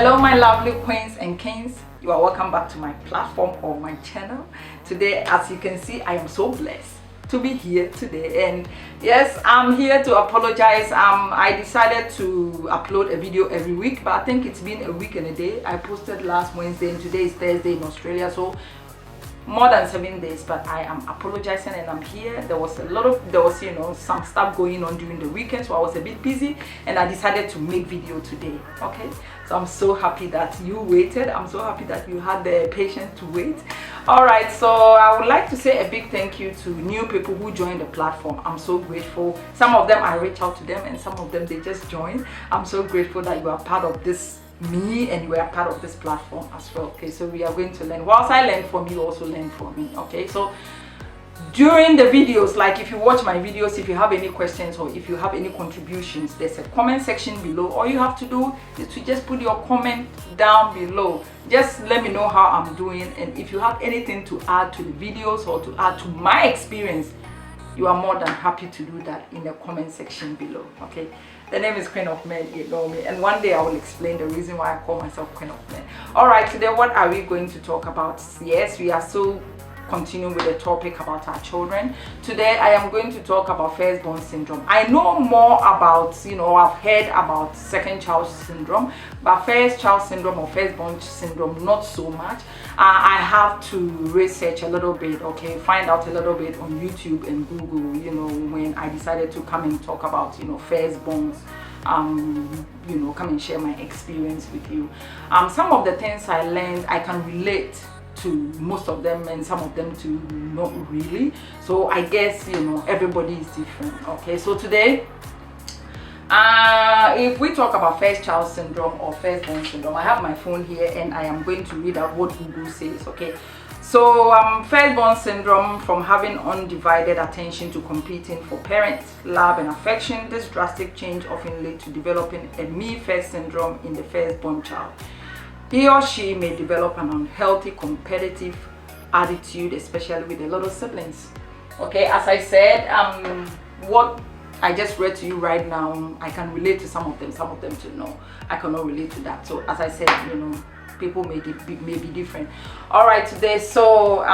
Hello my lovely queens and kings, you are welcome back to my platform or my channel. Today, as you can see, I am so blessed to be here today, and yes, I'm here to apologize. I decided to upload a video every week, but I think it's been a week and a day. I posted last Wednesday and today is Thursday in Australia, so more than 7 days, but I am apologizing and I'm here. There was some stuff going on during the weekend, so I was a bit busy and I decided to make video today. Okay, so I'm so happy that you waited. I'm so happy that you had the patience to wait. All right, so I would like to say a big thank you to new people who joined the platform. I'm so grateful. Some of them I reach out to them and some of them they just joined. I'm so grateful that you are part of this and you are part of this platform as well. Okay, so we are going to learn. Whilst I learn from you, also learn from me. Okay, so during the videos, like if you watch my videos, if you have any questions or if you have any contributions, there's a comment section below. All you have to do is to just put your comment down below. Just let me know how I'm doing, and if you have anything to add to the videos or to add to my experience, you are more than happy to do that in the comment section below. Okay, the name is Queen of Men, you know me, and one day I will explain the reason why I call myself Queen of Men. All right, today what are we going to talk about? Yes, we are still continuing with the topic about our children. Today I am going to talk about firstborn syndrome. I know more about, I've heard about second child syndrome, but first child syndrome or firstborn syndrome, not so much. I have to research a little bit, okay, find out a little bit on YouTube and Google, when I decided to come and talk about, firstborns. Come and share my experience with you. Some of the things I learned, I can relate to most of them, and some of them to not really. So I guess everybody is different. Okay, so today if we talk about first child syndrome or firstborn syndrome, I have my phone here and I am going to read out what Google says. Okay, so firstborn syndrome, from having undivided attention to competing for parents, love and affection. This drastic change often leads to developing a me first syndrome in the firstborn child. He or she may develop an unhealthy competitive attitude, especially with the little siblings. Okay, as I said, what I just read to you right now, I can relate to some of them to know. I cannot relate to that. So as I said, people may be different. All right, today, so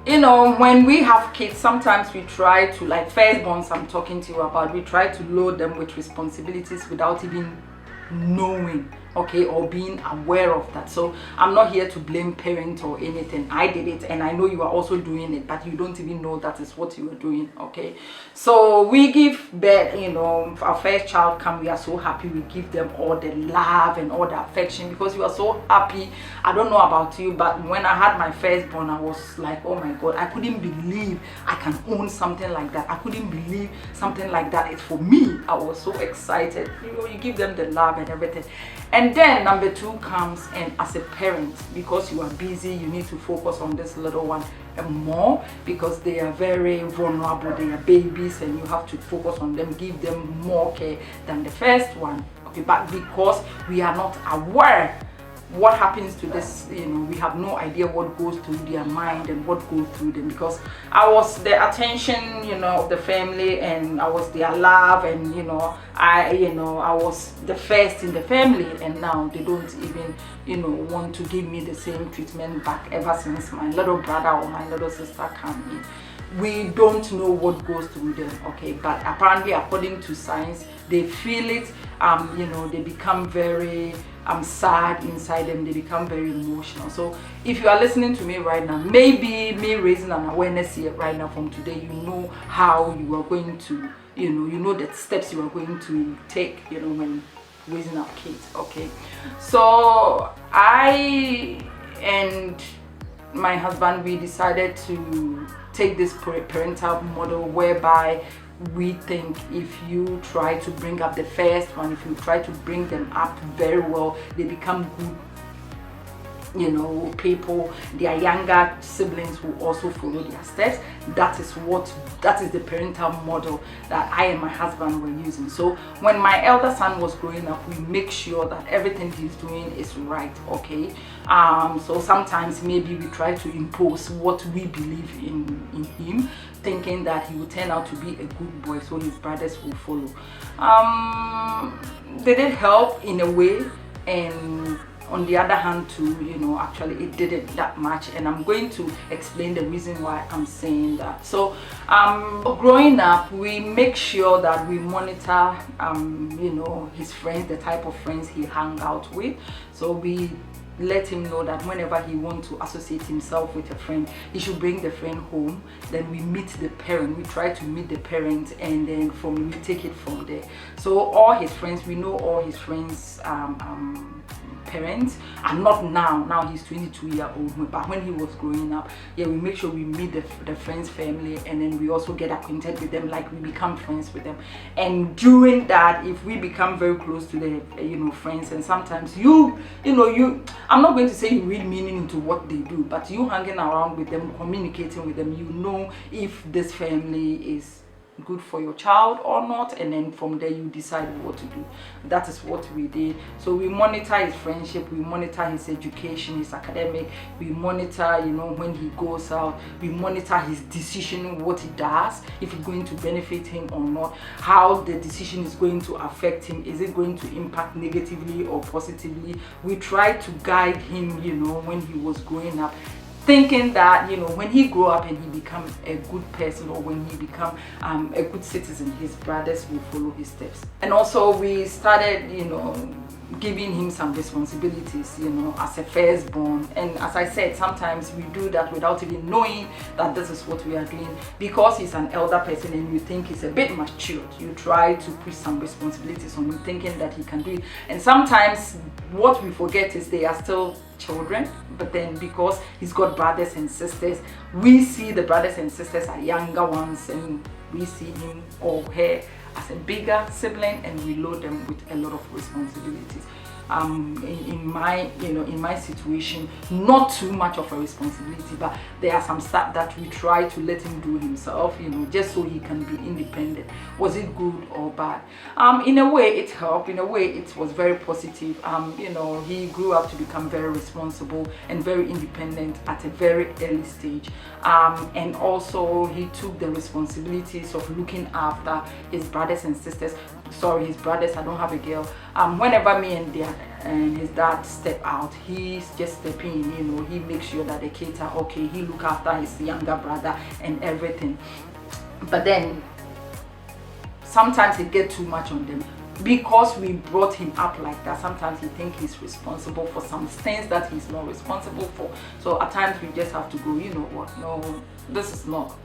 when we have kids, sometimes we try to, like firstborns I'm talking to you about, we try to load them with responsibilities without even knowing, okay, or being aware of that. So I'm not here to blame parents or anything. I did it and I know you are also doing it, but you don't even know that is what you are doing. Okay, so we give birth, our first child come, we are so happy, we give them all the love and all the affection because we are so happy. I don't know about you, but when I had my firstborn, I was like, oh my god, I couldn't believe I can own something like that. I couldn't believe something like that is for me. I was so excited. You give them the love and everything. And then number two comes, and as a parent, because you are busy, you need to focus on this little one more because they are very vulnerable. They are babies and you have to focus on them, give them more care than the first one. Okay, but because we are not aware what happens to this, we have no idea what goes through their mind and what goes through them, because I was the attention of the family, and I was their love, and I was the first in the family, and now they don't even want to give me the same treatment back ever since my little brother or my little sister came in. We don't know what goes through them, okay, but apparently according to science, they feel it. They become very sad inside them. They become very emotional. So if you are listening to me right now, maybe me raising an awareness here right now from today, you know how you are going to, you know the steps you are going to take, when raising our kids. Okay, so I and my husband, we decided to take this parental model whereby we think if you try to bring up the first one, if you try to bring them up very well, they become good people. Their younger siblings will also follow their steps. That is the parental model that I and my husband were using. So when my elder son was growing up, we make sure that everything he's doing is right. Okay, so sometimes maybe we try to impose what we believe in him, thinking that he will turn out to be a good boy so his brothers will follow. They did help in a way, and on the other hand too, actually it didn't that much, and I'm going to explain the reason why I'm saying that. So growing up, we make sure that we monitor his friends, the type of friends he hung out with. So we let him know that whenever he wants to associate himself with a friend, he should bring the friend home. Then we meet the parent, we try to meet the parent, and then we take it from there. So all his friends, we know all his friends parents, and not now he's 22-year-old, but when he was growing up, yeah, we make sure we meet the friend's family, and then we also get acquainted with them, like we become friends with them. And during that, if we become very close to the friends, and sometimes I'm not going to say you read meaning into what they do, but you hanging around with them, communicating with them, if this family is good for your child or not, and then from there you decide what to do. That is what we did. So we monitor his friendship, we monitor his education, his academic, we monitor when he goes out, we monitor his decision, what he does, if it's going to benefit him or not, how the decision is going to affect him, is it going to impact negatively or positively. We try to guide him when he was growing up, thinking that when he grow up and he become a good person, or when he become a good citizen, his brothers will follow his steps. And also we started giving him some responsibilities as a firstborn. And as I said, sometimes we do that without even knowing that this is what we are doing, because he's an elder person and you think he's a bit matured. You try to put some responsibilities on him, thinking that he can do it. And sometimes what we forget is they are still children, but then because he's got brothers and sisters, we see the brothers and sisters are younger ones, and we see him or her as a bigger sibling, and we load them with a lot of responsibilities. In my situation, not too much of a responsibility, but there are some stuff that we try to let him do himself, just so he can be independent. Was it good or bad? In a way it helped, in a way it was very positive. He grew up to become very responsible and very independent at a very early stage, and also he took the responsibilities of looking after his brothers and sisters. Sorry, his brothers, I don't have a girl. Whenever me and his dad step out, he's just stepping in, he makes sure that the kids are okay, he look after his younger brother and everything. But then sometimes it gets too much on them, because we brought him up like that. Sometimes he thinks he's responsible for some things that he's not responsible for. So at times we just have to go, no, this is not,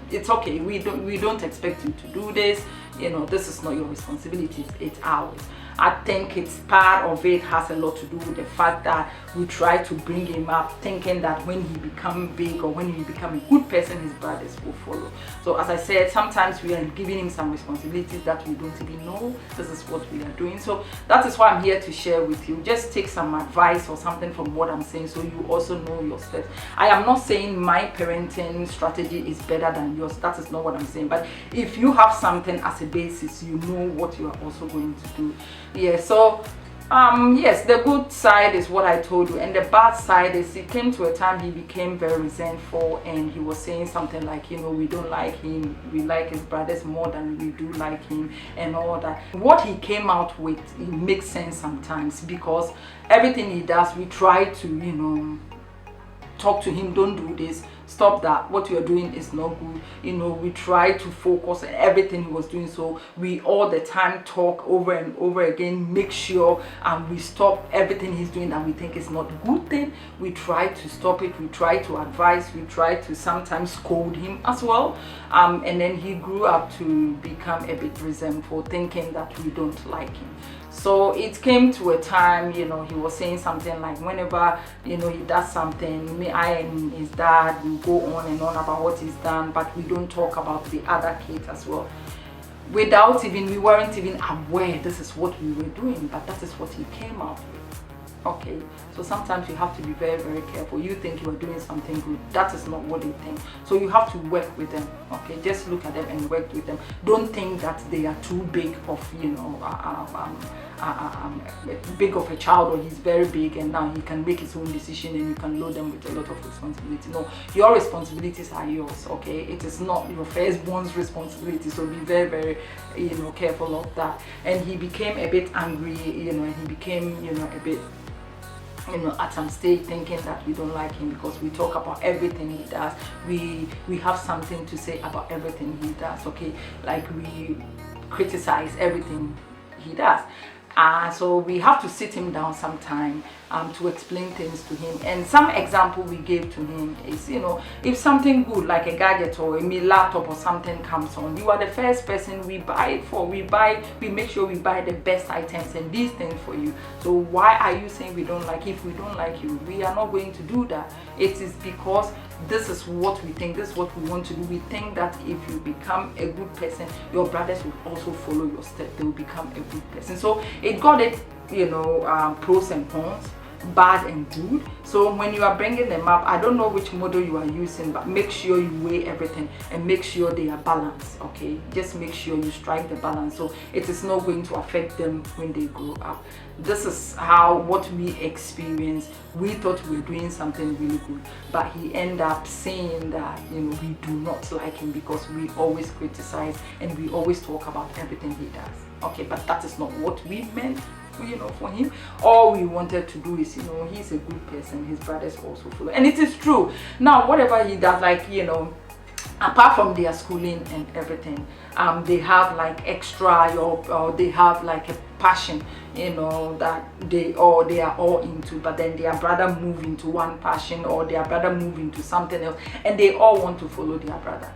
it's okay, we don't expect you to do this, this is not your responsibility, it's ours. I think it's part of it has a lot to do with the fact that we try to bring him up thinking that when he become big, or when he become a good person, his brothers will follow. So as I said, sometimes we are giving him some responsibilities that we don't even know this is what we are doing. So that is why I'm here to share with you. Just take some advice or something from what I'm saying, so you also know your steps. I am not saying my parenting strategy is better than yours. That is not what I'm saying. But if you have something as a basis, you know what you are also going to do. Yeah, so yes, the good side is what I told you, and the bad side is it came to a time he became very resentful, and he was saying something like, we don't like him, we like his brothers more than we do like him, and all that. What he came out with, it makes sense sometimes, because everything he does, we try to talk to him, don't do this, stop that, what you are doing is not good. We try to focus on everything he was doing, so we all the time talk over and over again, make sure we stop everything he's doing that we think is not a good thing. We try to stop it, we try to advise, we try to sometimes scold him as well, and then he grew up to become a bit resentful, thinking that we don't like him. So it came to a time, he was saying something like, whenever, he does something, I and his dad will go on and on about what he's done, but we don't talk about the other kids as well. We weren't even aware this is what we were doing, but that is what he came out with. Okay, so sometimes you have to be very, very careful. You think you are doing something good, that is not what they think. So you have to work with them. Okay, just look at them and work with them. Don't think that they are too big of big of a child, or he's very big and now he can make his own decision and you can load them with a lot of responsibility. No, your responsibilities are yours, okay? It is not your firstborn's responsibility, so be very, very, careful of that. And he became a bit angry, and he became, a bit, at some stage thinking that we don't like him because we talk about everything he does. We have something to say about everything he does, okay? Like we criticize everything he does. So we have to sit him down sometime to explain things to him. And some example we gave to him is, if something good like a gadget or a laptop or something comes on, you are the first person we buy it for. We make sure we buy the best items and these things for you. So why are you saying we don't like? If we don't like you, we are not going to do that. It is because this is what we think, this is what we want to do. We think that if you become a good person, your brothers will also follow your step. They will become a good person. So it got it, pros and cons, bad and good. So when you are bringing them up, I don't know which model you are using, but make sure you weigh everything and make sure they are balanced, okay? Just make sure you strike the balance so it is not going to affect them when they grow up. This is what we experienced. We thought we were doing something really good, but he ended up saying that we do not like him because we always criticize and we always talk about everything he does. Okay, but that is not what we meant for him. All we wanted to do is he's a good person, his brothers also follow, and it is true. Now whatever he does, like apart from their schooling and everything, they have like extra or they have like a passion that they are all into, but then their brother move into one passion or their brother move into something else, and they all want to follow their brother.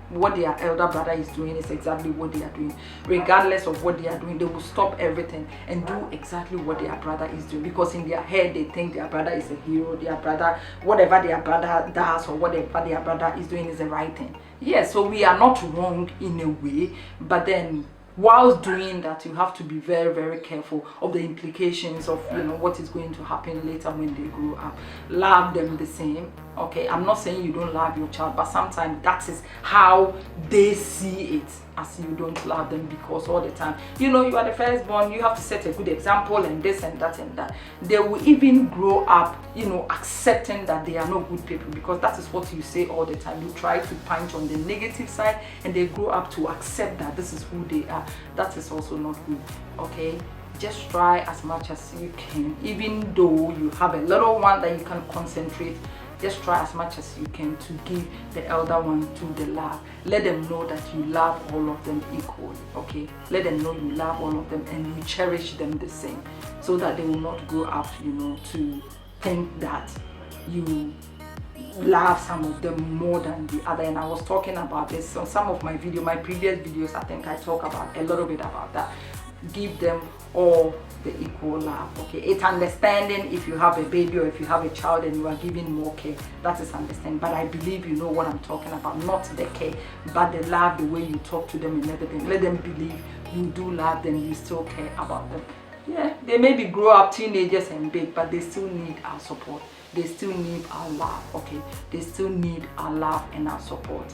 What their elder brother is doing is exactly what they are doing. Regardless of what they are doing, they will stop everything and do exactly what their brother is doing, because in their head they think their brother is a hero. Their brother, whatever their brother does or whatever their brother is doing is the right thing. Yes, so we are not wrong in a way, but then whilst doing that, you have to be very, very careful of the implications of what is going to happen later when they grow up. Love them the same, okay? I'm not saying you don't love your child, but sometimes that is how they see it, as you don't love them, because all the time you are the firstborn, you have to set a good example and this and that and that. They will even grow up accepting that they are not good people, because that is what you say all the time. You try to punch on the negative side and they grow up to accept that this is who they are. That is also not good, okay? Just try as much as you can, even though you have a little one that you can concentrate. Just try as much as you can to give the elder one to the love. Let them know that you love all of them equally, okay? Let them know you love all of them and you cherish them the same, so that they will not grow up, to think that you love some of them more than the other. And I was talking about this on some of my previous videos. I think I talk about a little bit about that. Give them all the equal love, okay? It's understanding if you have a baby or if you have a child and you are giving more care, that is understanding. But I believe you know what I'm talking about, not the care but the love, the way you talk to them and everything. Let them believe you do love them, you still care about them. Yeah, they maybe grow up teenagers and big, but they still need our support. They still need our love, okay? They still need our love and our support,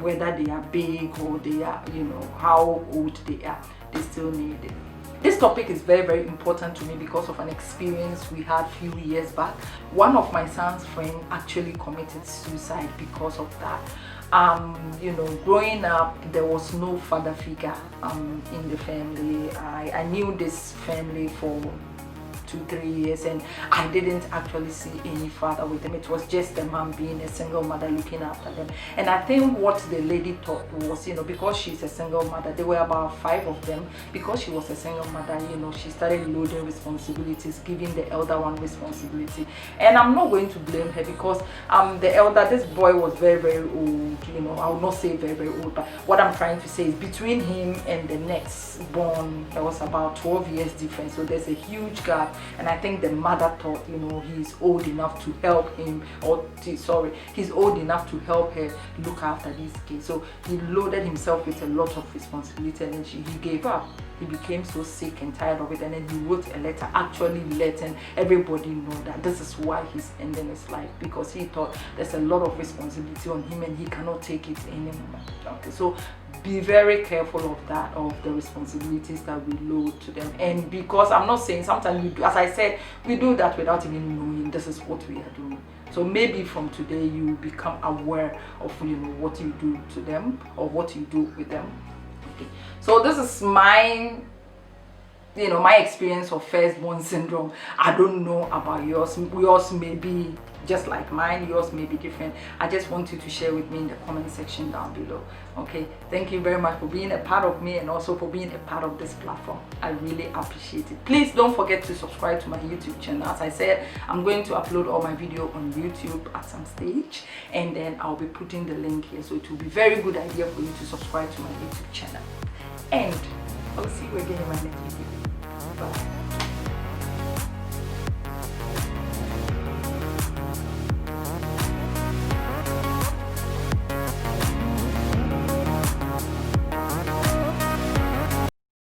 whether they are big or they are, how old they are, they still need it. This topic is very, very important to me because of an experience we had a few years back. One of my son's friends actually committed suicide because of that. Growing up, there was no father figure in the family. I knew this family for 2-3 years and I didn't actually see any father with them. It was just the mom being a single mother looking after them. And I think what the lady thought was, because she's a single mother, there were about 5 of them. Because she was a single mother, she started loading responsibilities, giving the elder one responsibility. And I'm not going to blame her, because the elder, this boy was very, very old. I would not say very, very old, but what I'm trying to say is between him and the next born, there was about 12 years difference. So there's a huge gap. And I think the mother thought, he's old enough to help him, he's old enough to help her look after these kids. So he loaded himself with a lot of responsibility, and then he gave up. He became so sick and tired of it, and then he wrote a letter actually letting everybody know that this is why he's ending his life, because he thought there's a lot of responsibility on him and he cannot take it anymore. Okay, so be very careful of that, of the responsibilities that we load to them. And because I'm not saying, sometimes we do, as I said, we do that without even knowing this is what we are doing. So maybe from today you become aware of what you do to them or what you do with them. Okay, so this is my my experience of firstborn syndrome. I don't know about yours. Yours may be just like mine, yours may be different. I just want you to share with me in the comment section down below. Okay, thank you very much for being a part of me and also for being a part of this platform. I really appreciate it. Please don't forget to subscribe to my YouTube channel. As I said, I'm going to upload all my video on YouTube at some stage, and then I'll be putting the link here, so it will be a very good idea for you to subscribe to my YouTube channel. And I'll see you again in my next video. Bye.